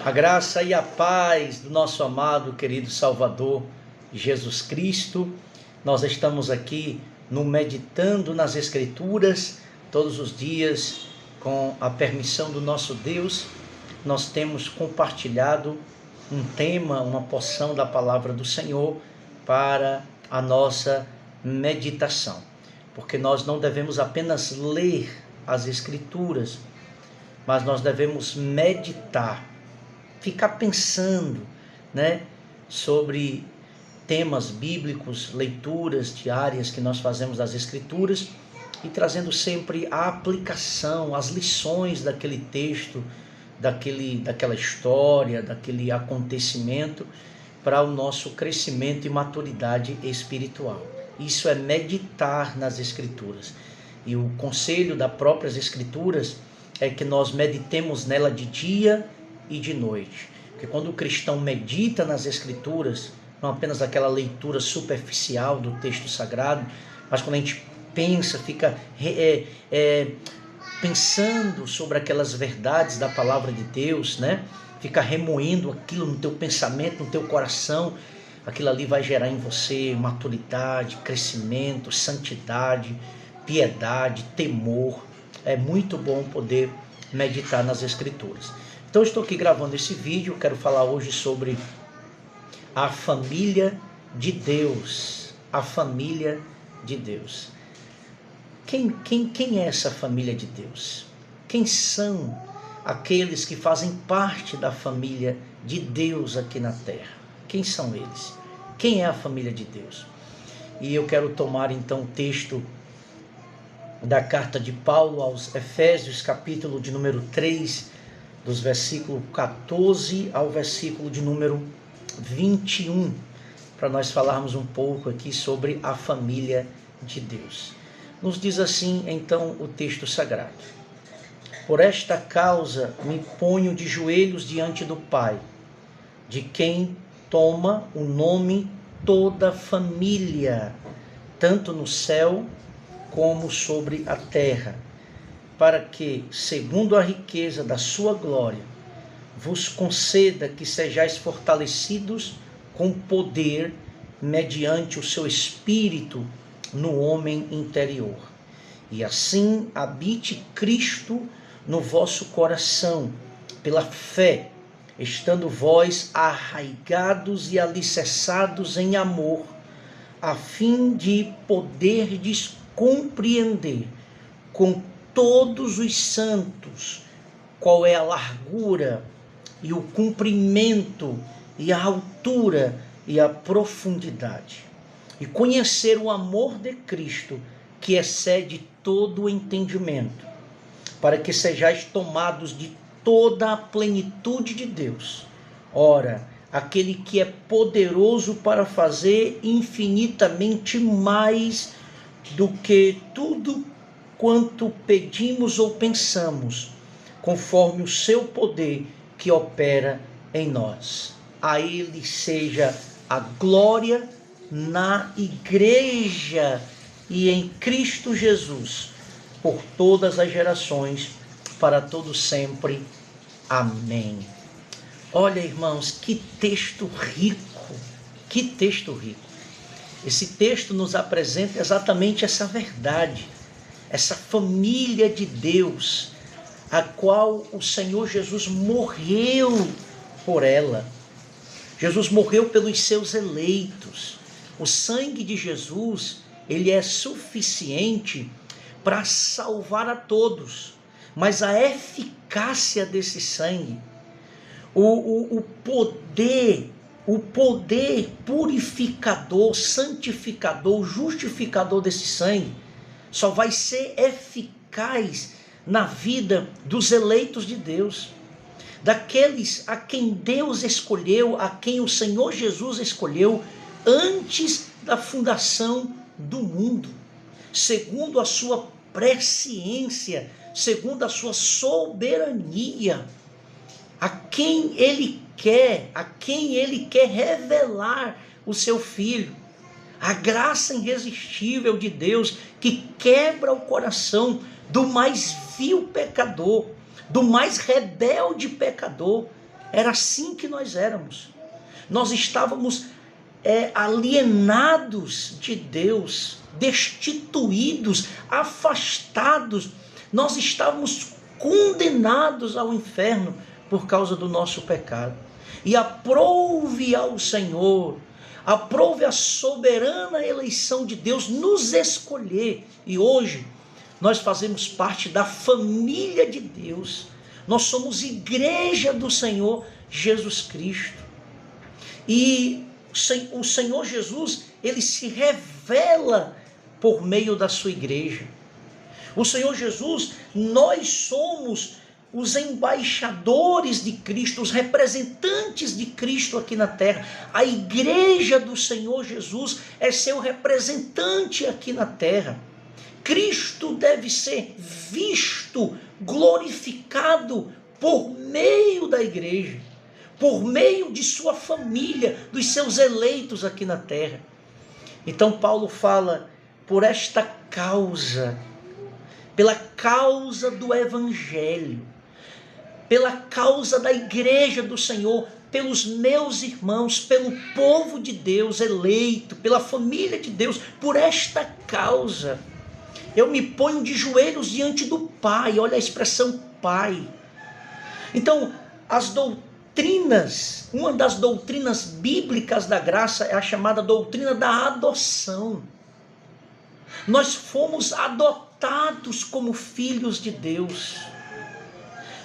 A graça e a paz do nosso amado, querido Salvador Jesus Cristo. Nós estamos aqui no Meditando nas Escrituras, todos os dias, com a permissão do nosso Deus. Nós temos compartilhado um tema, uma porção da palavra do Senhor para a nossa meditação. Porque nós não devemos apenas ler as Escrituras, mas nós devemos meditar, ficar pensando, sobre temas bíblicos, leituras diárias que nós fazemos das Escrituras e trazendo sempre a aplicação, as lições daquele texto, daquela história, daquele acontecimento para o nosso crescimento e maturidade espiritual. Isso é meditar nas Escrituras. E o conselho das próprias Escrituras é que nós meditemos nela de dia e de noite. Porque quando o cristão medita nas Escrituras, não apenas aquela leitura superficial do texto sagrado, mas quando a gente pensa, fica pensando sobre aquelas verdades da palavra de Deus, fica remoendo aquilo no teu pensamento, no teu coração, aquilo ali vai gerar em você maturidade, crescimento, santidade, piedade, temor. É muito bom poder meditar nas Escrituras. Então eu estou aqui gravando esse vídeo, quero falar hoje sobre a família de Deus. A família de Deus. Quem é essa família de Deus? Quem são aqueles que fazem parte da família de Deus aqui na terra? Quem são eles? Quem é a família de Deus? E eu quero tomar então o texto da carta de Paulo aos Efésios, capítulo de número 3, dos versículos 14 ao versículo de número 21, para nós falarmos um pouco aqui sobre a família de Deus. Nos diz assim, então, o texto sagrado: Por esta causa me ponho de joelhos diante do Pai, de quem toma o nome toda família, tanto no céu como sobre a terra, para que, segundo a riqueza da sua glória, vos conceda que sejais fortalecidos com poder mediante o seu Espírito no homem interior. E assim habite Cristo no vosso coração, pela fé, estando vós arraigados e alicerçados em amor, a fim de poderdes compreender com todos os santos qual é a largura e o comprimento e a altura e a profundidade, e conhecer o amor de Cristo, que excede todo o entendimento, para que sejais tomados de toda a plenitude de Deus. Ora, aquele que é poderoso para fazer infinitamente mais do que tudo quanto pedimos ou pensamos, conforme o seu poder que opera em nós. A ele seja a glória na igreja e em Cristo Jesus, por todas as gerações, para todo sempre. Amém. Olha, irmãos, que texto rico, que texto rico. Esse texto nos apresenta exatamente essa verdade, essa família de Deus, a qual o Senhor Jesus morreu por ela. Jesus morreu pelos seus eleitos. O sangue de Jesus, ele é suficiente para salvar a todos, mas a eficácia desse sangue, o poder purificador, santificador, justificador desse sangue, só vai ser eficaz na vida dos eleitos de Deus, daqueles a quem Deus escolheu, a quem o Senhor Jesus escolheu antes da fundação do mundo, segundo a sua presciência, segundo a sua soberania, a quem ele quer revelar o seu Filho. A graça irresistível de Deus que quebra o coração do mais vil pecador, do mais rebelde pecador, Era assim que nós éramos. Nós estávamos alienados de Deus, destituídos, afastados. Nós estávamos condenados ao inferno por causa do nosso pecado. E aprove ao Senhor, aprove a soberana eleição de Deus nos escolher. E hoje nós fazemos parte da família de Deus. Nós somos igreja do Senhor Jesus Cristo. E o Senhor Jesus, ele se revela por meio da sua igreja. O Senhor Jesus, nós somos os embaixadores de Cristo, os representantes de Cristo aqui na terra. A igreja do Senhor Jesus é seu representante aqui na terra. Cristo deve ser visto, glorificado por meio da igreja, por meio de sua família, dos seus eleitos aqui na terra. Então Paulo fala, por esta causa, pela causa do evangelho, pela causa da igreja do Senhor, pelos meus irmãos, pelo povo de Deus eleito, pela família de Deus, por esta causa, eu me ponho de joelhos diante do Pai. Olha a expressão Pai. Então, as doutrinas, uma das doutrinas bíblicas da graça é a chamada doutrina da adoção. Nós fomos adotados como filhos de Deus.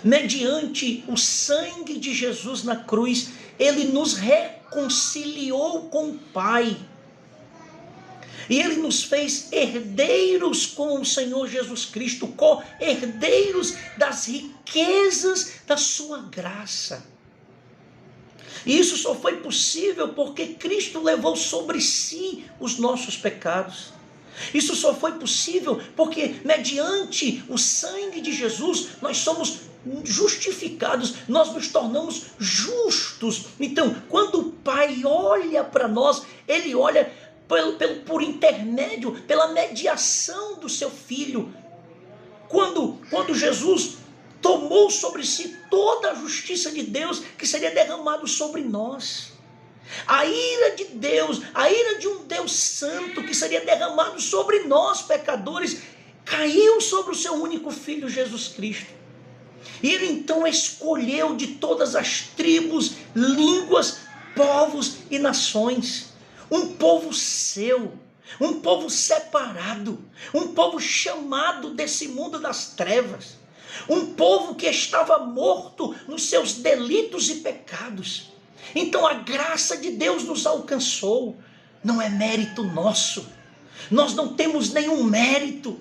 Mediante o sangue de Jesus na cruz, ele nos reconciliou com o Pai. E ele nos fez herdeiros com o Senhor Jesus Cristo, co-herdeiros das riquezas da sua graça. E isso só foi possível porque Cristo levou sobre si os nossos pecados. Isso só foi possível porque, mediante o sangue de Jesus, nós somos justificados, nós nos tornamos justos. Então, quando o Pai olha para nós, ele olha por intermédio, pela mediação do seu Filho. Quando Jesus tomou sobre si toda a justiça de Deus que seria derramado sobre nós. A ira de Deus, a ira de um Deus santo que seria derramado sobre nós, pecadores, caiu sobre o seu único Filho, Jesus Cristo. E ele então escolheu de todas as tribos, línguas, povos e nações um povo seu, um povo separado, um povo chamado desse mundo das trevas, um povo que estava morto nos seus delitos e pecados. Então a graça de Deus nos alcançou, não é mérito nosso, nós não temos nenhum mérito.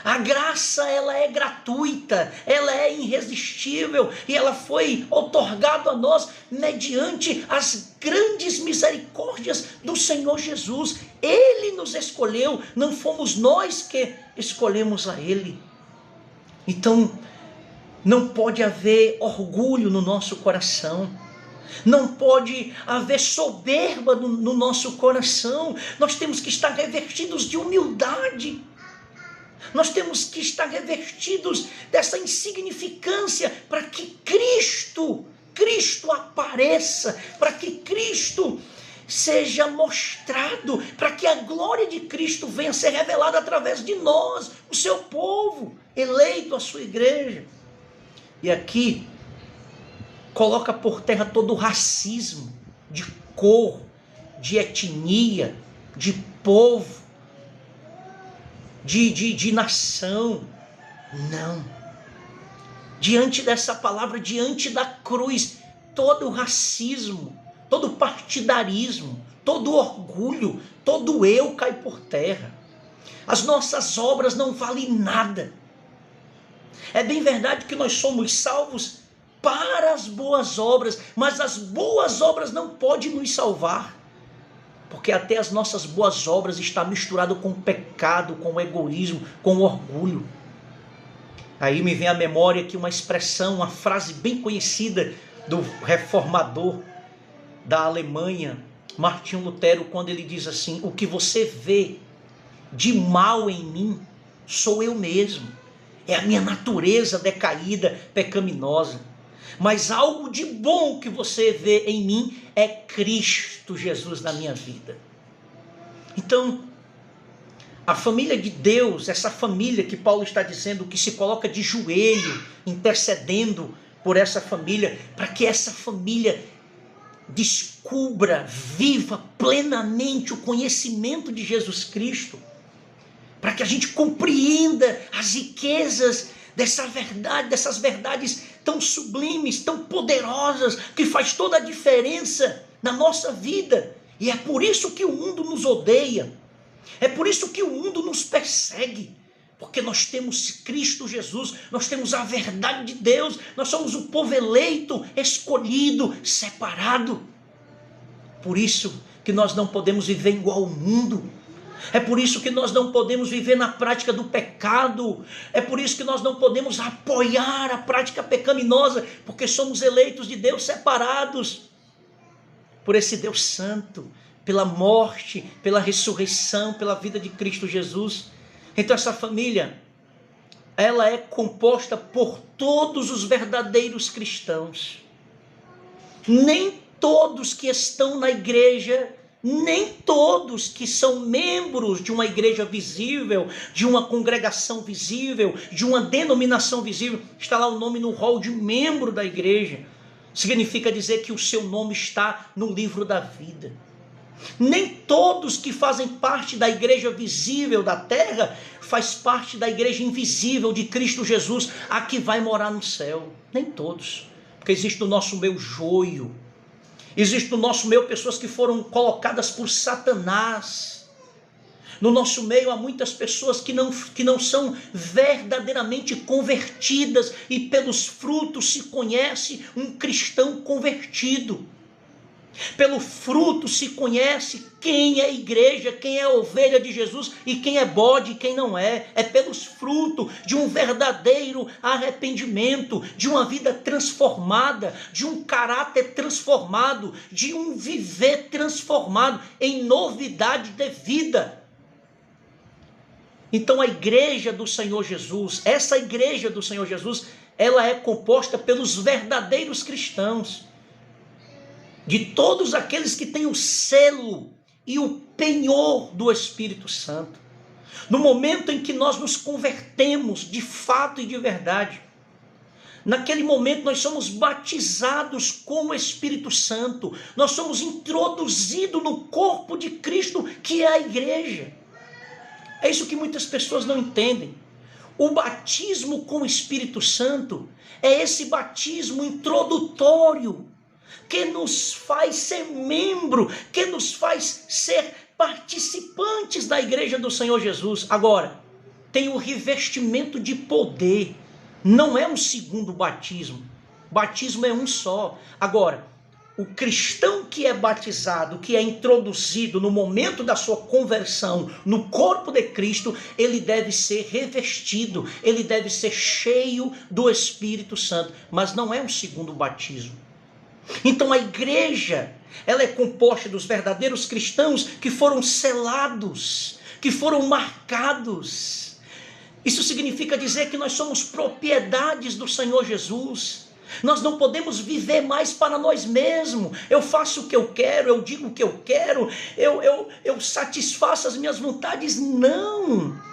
A graça, ela é gratuita, ela é irresistível e ela foi outorgada a nós mediante as grandes misericórdias do Senhor Jesus. Ele nos escolheu, não fomos nós que escolhemos a Ele. Então, não pode haver orgulho no nosso coração. Não pode haver soberba no nosso coração. Nós temos que estar revestidos de humildade. Nós temos que estar revestidos dessa insignificância para que Cristo apareça, para que Cristo seja mostrado, para que a glória de Cristo venha a ser revelada através de nós, o seu povo, eleito, a sua igreja. E aqui coloca por terra todo o racismo de cor, de etnia, de povo, de nação. Não. Diante dessa palavra, diante da cruz, todo o racismo, todo o partidarismo, todo o orgulho, todo o eu cai por terra. As nossas obras não valem nada. É bem verdade que nós somos salvos para as boas obras, mas as boas obras não podem nos salvar. Porque até as nossas boas obras estão misturadas com o pecado, com o egoísmo, com o orgulho. Aí me vem à memória aqui uma expressão, uma frase bem conhecida do reformador da Alemanha, Martinho Lutero, quando ele diz assim: o que você vê de mal em mim sou eu mesmo. É a minha natureza decaída, pecaminosa. mas algo de bom que você vê em mim é Cristo Jesus na minha vida. Então, a família de Deus, essa família que Paulo está dizendo, que se coloca de joelho, intercedendo por essa família, para que essa família descubra, viva plenamente o conhecimento de Jesus Cristo, para que a gente compreenda as riquezas dessa verdade, dessas verdades tão sublimes, tão poderosas, que faz toda a diferença na nossa vida. E é por isso que o mundo nos odeia, é por isso que o mundo nos persegue, porque nós temos Cristo Jesus, nós temos a verdade de Deus, nós somos o povo eleito, escolhido, separado. Por isso que nós não podemos viver igual ao mundo. É por isso que nós não podemos viver na prática do pecado. É por isso que nós não podemos apoiar a prática pecaminosa, porque somos eleitos de Deus, separados por esse Deus santo, pela morte, pela ressurreição, pela vida de Cristo Jesus. Então essa família, ela é composta por todos os verdadeiros cristãos. Nem todos que estão na igreja, nem todos que são membros de uma igreja visível, de uma congregação visível, de uma denominação visível, está lá o nome no rol de membro da igreja. Significa dizer que o seu nome está no livro da vida. Nem todos que fazem parte da igreja visível da terra faz parte da igreja invisível de Cristo Jesus, a que vai morar no céu. Nem todos, porque existe no nosso meio joio, existe no nosso meio pessoas que foram colocadas por Satanás. No nosso meio há muitas pessoas que não são verdadeiramente convertidas, e pelos frutos se conhece um cristão convertido. Pelo fruto se conhece quem é igreja, quem é ovelha de Jesus e quem é bode e quem não é. É pelos frutos de um verdadeiro arrependimento, de uma vida transformada, de um caráter transformado, de um viver transformado em novidade de vida. Então a igreja do Senhor Jesus, essa igreja do Senhor Jesus, ela é composta pelos verdadeiros cristãos, de todos aqueles que têm o selo e o penhor do Espírito Santo. No momento em que nós nos convertemos de fato e de verdade, naquele momento nós somos batizados com o Espírito Santo, nós somos introduzidos no corpo de Cristo, que é a igreja. É isso que muitas pessoas não entendem. O batismo com o Espírito Santo é esse batismo introdutório, que nos faz ser membro, que nos faz ser participantes da igreja do Senhor Jesus. Agora, tem o revestimento de poder, não é um segundo batismo. Batismo é um só. Agora, o cristão que é batizado, que é introduzido no momento da sua conversão no corpo de Cristo, ele deve ser revestido, ele deve ser cheio do Espírito Santo, mas não é um segundo batismo. Então a igreja, ela é composta dos verdadeiros cristãos que foram selados, que foram marcados. Isso significa dizer que nós somos propriedades do Senhor Jesus. Nós não podemos viver mais para nós mesmos. Eu faço o que eu quero, eu digo o que eu quero, eu satisfaço as minhas vontades. Não!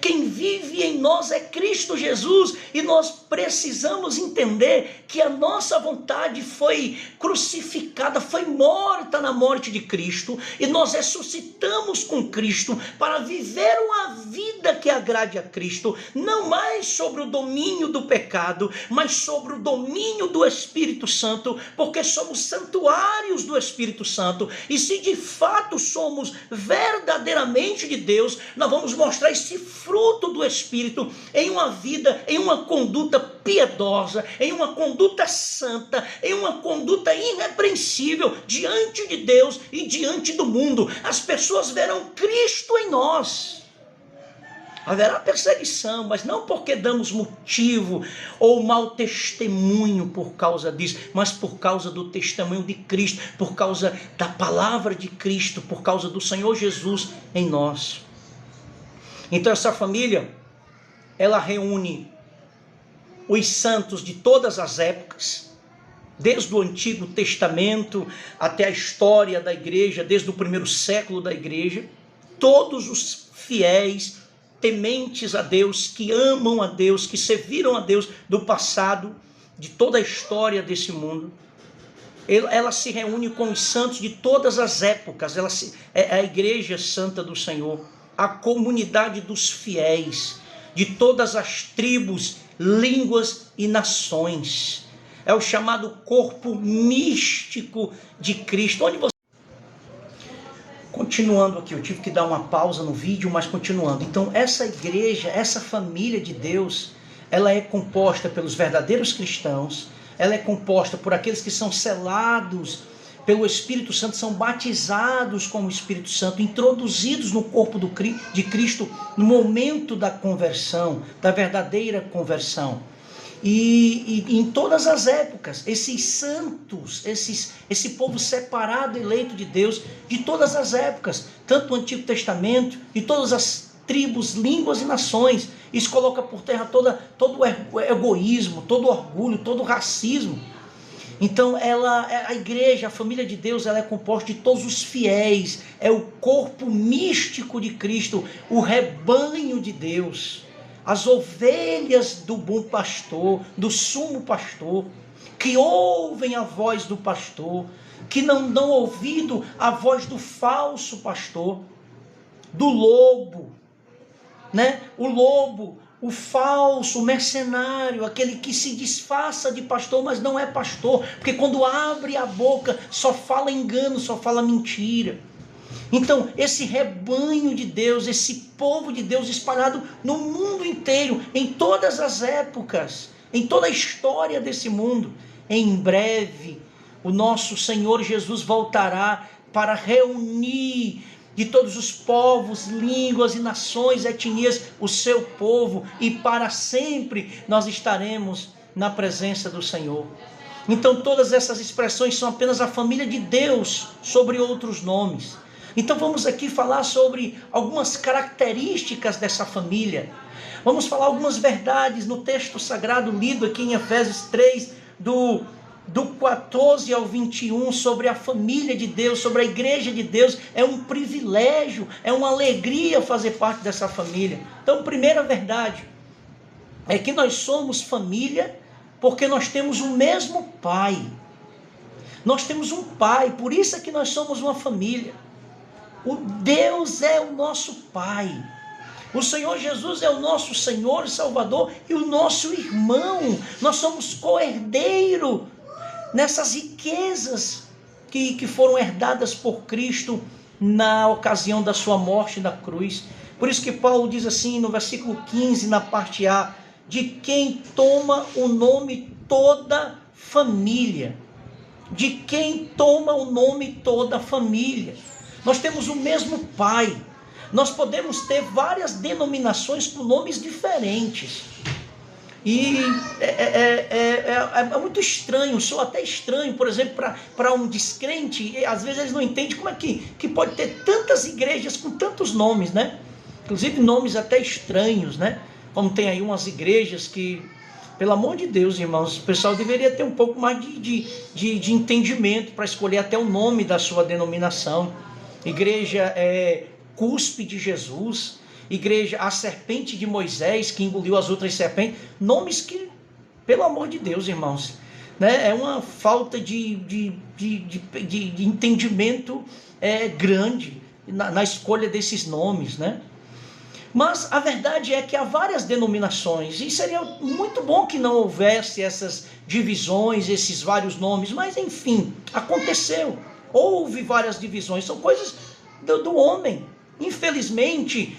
Quem vive em nós é Cristo Jesus, e nós precisamos entender que a nossa vontade foi crucificada, foi morta na morte de Cristo, e nós ressuscitamos com Cristo para viver uma vida que agrade a Cristo, não mais sobre o domínio do pecado, mas sobre o domínio do Espírito Santo, porque somos santuários do Espírito Santo, e se de fato somos verdadeiramente de Deus, nós vamos mostrar esse fruto do Espírito em uma vida, em uma conduta piedosa, em uma conduta santa, em uma conduta irrepreensível diante de Deus e diante do mundo. As pessoas verão Cristo em nós. Haverá perseguição, mas não porque damos motivo ou mau testemunho por causa disso, mas por causa do testemunho de Cristo, por causa da palavra de Cristo, por causa do Senhor Jesus em nós. Então essa família, ela reúne os santos de todas as épocas, desde o Antigo Testamento até a história da igreja, desde o primeiro século da igreja, todos os fiéis, tementes a Deus, que amam a Deus, que serviram a Deus do passado, de toda a história desse mundo, ela se reúne com os santos de todas as épocas. É a igreja santa do Senhor, a comunidade dos fiéis, de todas as tribos, línguas e nações. É o chamado corpo místico de Cristo. Onde você... Continuando aqui, eu tive que dar uma pausa no vídeo, mas continuando. Então, essa igreja, essa família de Deus, ela é composta pelos verdadeiros cristãos, ela é composta por aqueles que são selados pelo Espírito Santo, são batizados com o Espírito Santo, introduzidos no corpo de Cristo no momento da conversão, da verdadeira conversão. E em todas as épocas, esses santos, esse povo separado, eleito de Deus, de todas as épocas, tanto do Antigo Testamento, de todas as tribos, línguas e nações, isso coloca por terra todo o egoísmo, todo o orgulho, todo o racismo. Então a igreja, a família de Deus, ela é composta de todos os fiéis, é o corpo místico de Cristo, o rebanho de Deus, as ovelhas do bom pastor, do sumo pastor, que ouvem a voz do pastor, que não dão ouvido à voz do falso pastor, do lobo, né? O lobo, o falso, o mercenário, aquele que se disfarça de pastor, mas não é pastor, porque quando abre a boca só fala engano, só fala mentira. Então, esse rebanho de Deus, esse povo de Deus espalhado no mundo inteiro, em todas as épocas, em toda a história desse mundo, em breve, o nosso Senhor Jesus voltará para reunir de todos os povos, línguas e nações, etnias, o seu povo, e para sempre nós estaremos na presença do Senhor. Então todas essas expressões são apenas a família de Deus sobre outros nomes. Então vamos aqui falar sobre algumas características dessa família. Vamos falar algumas verdades no texto sagrado lido aqui em Efésios 3, do 14 ao 21, sobre a família de Deus, sobre a igreja de Deus. É um privilégio, é uma alegria fazer parte dessa família. Então, primeira verdade é que nós somos família porque nós temos o mesmo Pai. Nós temos um Pai, por isso é que nós somos uma família. O Deus é o nosso Pai. O Senhor Jesus é o nosso Senhor e Salvador e o nosso irmão. Nós somos co-herdeiro nessas riquezas que foram herdadas por Cristo na ocasião da sua morte na cruz. Por isso que Paulo diz assim no versículo 15, na parte A, de quem toma o nome toda família. De quem toma o nome toda família. Nós temos o mesmo Pai. Nós podemos ter várias denominações com nomes diferentes. E é muito estranho, sou até estranho, por exemplo, para um descrente, às vezes eles não entendem como é que pode ter tantas igrejas com tantos nomes, né? Inclusive nomes até estranhos, né? Como tem aí umas igrejas que, pelo amor de Deus, irmãos, o pessoal deveria ter um pouco mais de entendimento para escolher até o nome da sua denominação. Igreja Cuspe de Jesus, igreja a serpente de Moisés, que engoliu as outras serpentes, nomes que, pelo amor de Deus, irmãos, né, é uma falta de entendimento grande na escolha desses nomes, né? Mas a verdade é que há várias denominações, e seria muito bom que não houvesse essas divisões, esses vários nomes, mas enfim, aconteceu, houve várias divisões, são coisas do homem. Infelizmente,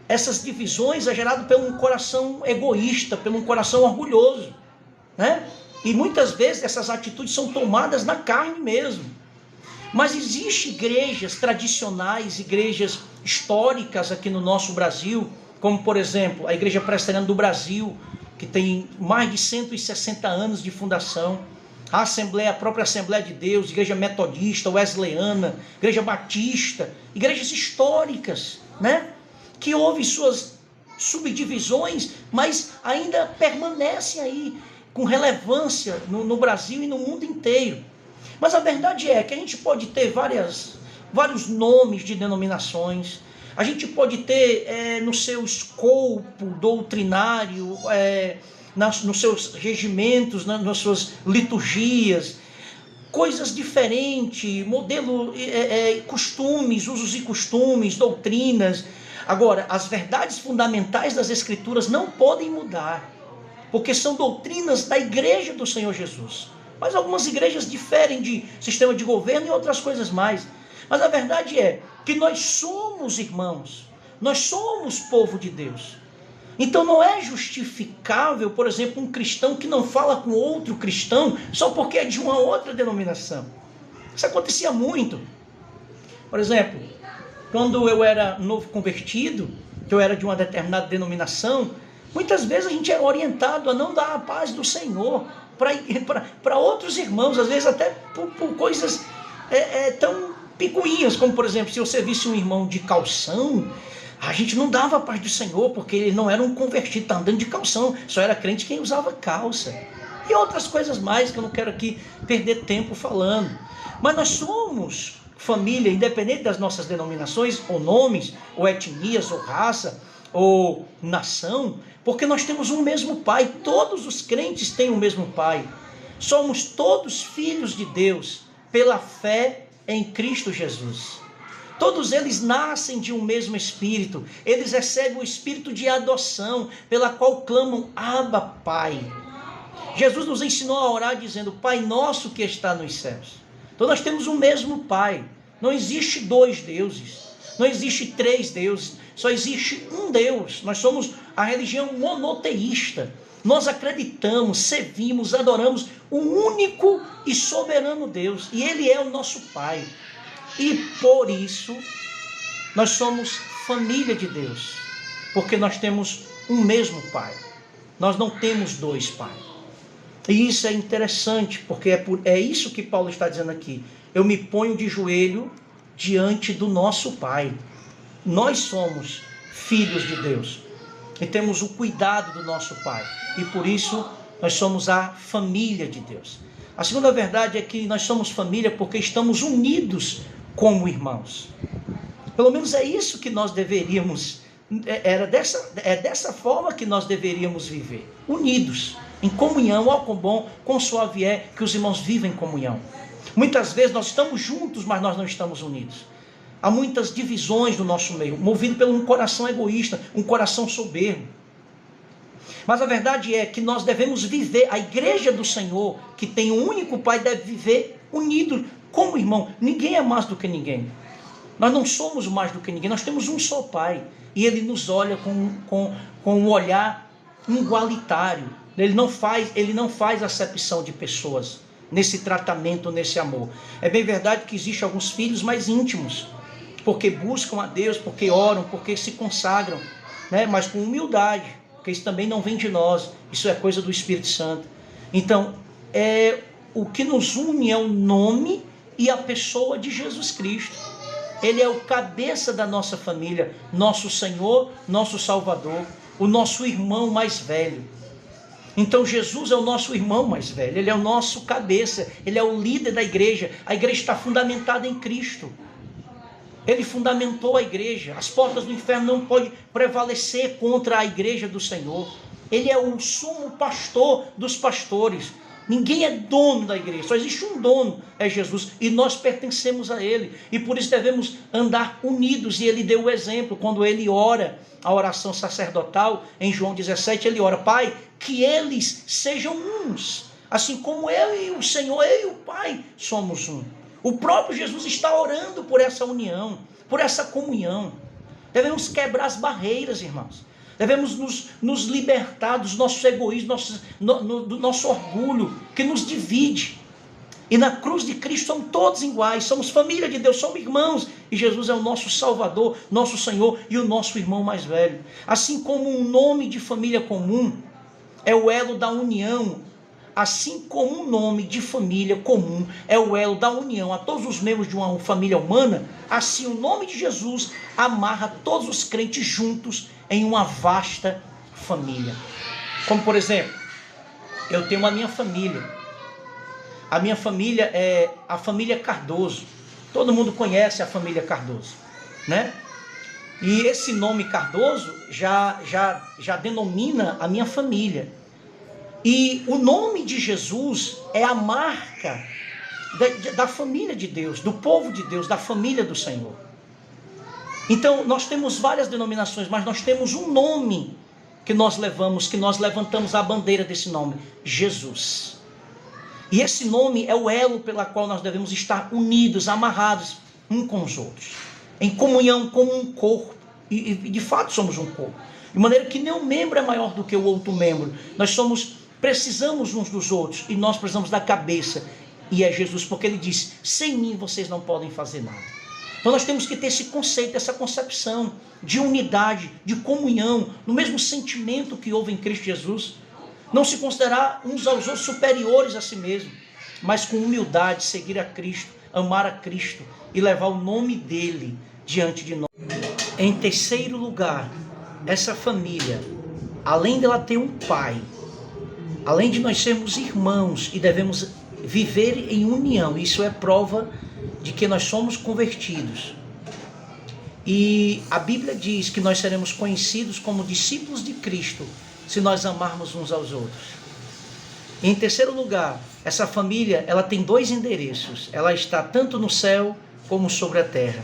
essas divisões é gerado por um coração egoísta, por um coração orgulhoso, né? E muitas vezes essas atitudes são tomadas na carne mesmo. Mas existem igrejas tradicionais, igrejas históricas aqui no nosso Brasil, como por exemplo a Igreja Presbiteriana do Brasil, que tem mais de 160 anos de fundação, a própria Assembleia de Deus, Igreja Metodista, Wesleyana, Igreja Batista, igrejas históricas, né? Que houve suas subdivisões, mas ainda permanecem aí com relevância no Brasil e no mundo inteiro. Mas a verdade é que a gente pode ter vários nomes de denominações, a gente pode ter no seu escopo doutrinário, nos seus regimentos, nas suas liturgias, coisas diferentes, modelo, costumes, usos e costumes, doutrinas. Agora, as verdades fundamentais das Escrituras não podem mudar, porque são doutrinas da igreja do Senhor Jesus. Mas algumas igrejas diferem de sistema de governo e outras coisas mais. Mas a verdade é que nós somos irmãos, nós somos povo de Deus. Então não é justificável, por exemplo, um cristão que não fala com outro cristão só porque é de uma outra denominação. Isso acontecia muito. Por exemplo, quando eu era novo convertido, que eu era de uma determinada denominação, muitas vezes a gente era orientado a não dar a paz do Senhor para outros irmãos, às vezes até por coisas tão picuinhas, como por exemplo, se você visse um irmão de calção, a gente não dava a paz do Senhor, porque ele não era um convertido, está andando de calção, só era crente quem usava calça. E outras coisas mais que eu não quero aqui perder tempo falando. Mas nós somos família, independente das nossas denominações, ou nomes, ou etnias, ou raça, ou nação, porque nós temos um mesmo Pai. Todos os crentes têm o mesmo Pai. Somos todos filhos de Deus, pela fé em Cristo Jesus. Todos eles nascem de um mesmo Espírito. Eles recebem o Espírito de adoção, pela qual clamam, Abba, Pai. Jesus nos ensinou a orar dizendo, Pai nosso que está nos céus. Então nós temos um mesmo Pai. Não existe dois deuses. Não existe três deuses. Só existe um Deus. Nós somos a religião monoteísta. Nós acreditamos, servimos, adoramos um único e soberano Deus. E Ele é o nosso Pai. E por isso, nós somos família de Deus. Porque nós temos um mesmo Pai. Nós não temos dois pais. E isso é interessante, porque é isso que Paulo está dizendo aqui. Eu me ponho de joelho diante do nosso Pai. Nós somos filhos de Deus. E temos o cuidado do nosso Pai. E por isso, nós somos a família de Deus. A segunda verdade é que nós somos família porque estamos unidos como irmãos. Pelo menos é isso que nós deveríamos, dessa forma que nós deveríamos viver, unidos, em comunhão. Ó, quão bom, quão suave é que os irmãos vivem em comunhão. Muitas vezes nós estamos juntos, mas nós não estamos unidos. Há muitas divisões no nosso meio, movido por um coração egoísta, um coração soberbo. Mas a verdade é que nós devemos viver, a igreja do Senhor, que tem um único Pai, deve viver unido como irmão. Ninguém é mais do que ninguém. Nós não somos mais do que ninguém, nós temos um só Pai. E Ele nos olha com um olhar igualitário. Ele não faz acepção de pessoas nesse tratamento, nesse amor. É bem verdade que existem alguns filhos mais íntimos, porque buscam a Deus, porque oram, porque se consagram, né? Mas com humildade, porque isso também não vem de nós, isso é coisa do Espírito Santo. Então, o que nos une é o nome e a pessoa de Jesus Cristo. Ele é o cabeça da nossa família, nosso Senhor, nosso Salvador, o nosso irmão mais velho. Então Jesus é o nosso irmão mais velho, Ele é o nosso cabeça, Ele é o líder da igreja. A igreja está fundamentada em Cristo. Ele fundamentou a igreja. As portas do inferno não podem prevalecer contra a igreja do Senhor. Ele é o sumo pastor dos pastores. Ninguém é dono da igreja, só existe um dono, é Jesus, e nós pertencemos a Ele, e por isso devemos andar unidos. E Ele deu o exemplo, quando Ele ora, a oração sacerdotal, em João 17, Ele ora, Pai, que eles sejam uns, assim como eu e o Senhor, eu e o Pai somos um. O próprio Jesus está orando por essa união, por essa comunhão. Devemos quebrar as barreiras, irmãos. Devemos nos libertar dos nossos egoísmos, do nosso orgulho, que nos divide. E na cruz de Cristo somos todos iguais, somos família de Deus, somos irmãos. E Jesus é o nosso Salvador, nosso Senhor e o nosso irmão mais velho. Assim como um nome de família comum é o elo da união, assim como um nome de família comum é o elo da união a todos os membros de uma família humana, assim o nome de Jesus amarra todos os crentes juntos em uma vasta família. Como por exemplo, eu tenho a minha família. A minha família é a família Cardoso. Todo mundo conhece a família Cardoso, né? E esse nome Cardoso já denomina a minha família. E o nome de Jesus é a marca da família de Deus, do povo de Deus, da família do Senhor. Então, nós temos várias denominações, mas nós temos um nome que nós levantamos a bandeira desse nome, Jesus. E esse nome é o elo pela qual nós devemos estar unidos, amarrados uns com os outros, em comunhão como um corpo, e de fato somos um corpo, de maneira que nenhum membro é maior do que o outro membro. Precisamos uns dos outros, e nós precisamos da cabeça, e é Jesus, porque ele diz: sem mim vocês não podem fazer nada. Então nós temos que ter esse conceito, essa concepção de unidade, de comunhão, no mesmo sentimento que houve em Cristo Jesus. Não se considerar uns aos outros superiores a si mesmo, mas com humildade seguir a Cristo, amar a Cristo e levar o nome dele diante de nós. Em terceiro lugar, essa família, além dela ter um pai, além de nós sermos irmãos e devemos viver em união, isso é prova de que nós somos convertidos. E a Bíblia diz que nós seremos conhecidos como discípulos de Cristo se nós amarmos uns aos outros. Em terceiro lugar, essa família, ela tem dois endereços. Ela está tanto no céu como sobre a terra.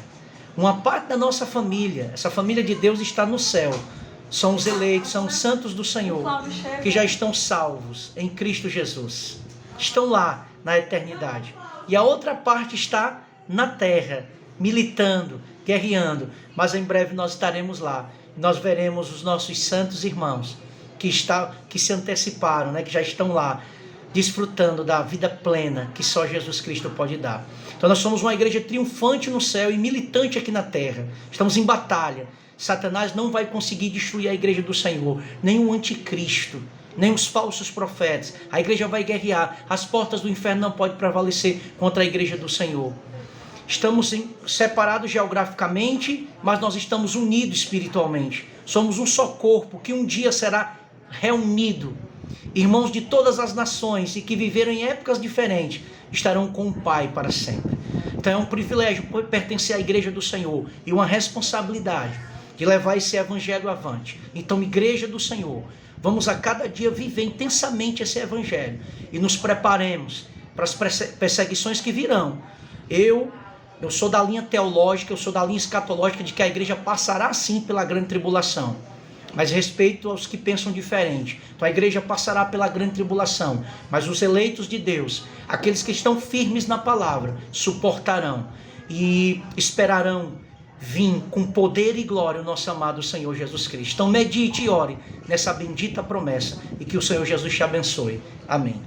Uma parte da nossa família, essa família de Deus, está no céu. São os eleitos, são os santos do Senhor, que já estão salvos em Cristo Jesus. Estão lá na eternidade. E a outra parte está na terra, militando, guerreando. Mas em breve nós estaremos lá. Nós veremos os nossos santos irmãos que se anteciparam, né, que já estão lá, desfrutando da vida plena que só Jesus Cristo pode dar. Então nós somos uma igreja triunfante no céu e militante aqui na terra. Estamos em batalha. Satanás não vai conseguir destruir a igreja do Senhor, nem o anticristo, nem os falsos profetas. A igreja vai guerrear. As portas do inferno não podem prevalecer contra a igreja do Senhor. Estamos separados geograficamente, mas nós estamos unidos espiritualmente. Somos um só corpo que um dia será reunido. Irmãos de todas as nações e que viveram em épocas diferentes estarão com o Pai para sempre. Então é um privilégio pertencer à igreja do Senhor e uma responsabilidade de levar esse evangelho avante. Então, igreja do Senhor, vamos a cada dia viver intensamente esse evangelho e nos preparemos para as perseguições que virão. Eu sou da linha teológica, eu sou da linha escatológica de que a igreja passará sim pela grande tribulação. Mas respeito aos que pensam diferente. Então a igreja passará pela grande tribulação, mas os eleitos de Deus, aqueles que estão firmes na palavra, suportarão e esperarão vir com poder e glória o nosso amado Senhor Jesus Cristo. Então medite e ore nessa bendita promessa e que o Senhor Jesus te abençoe. Amém.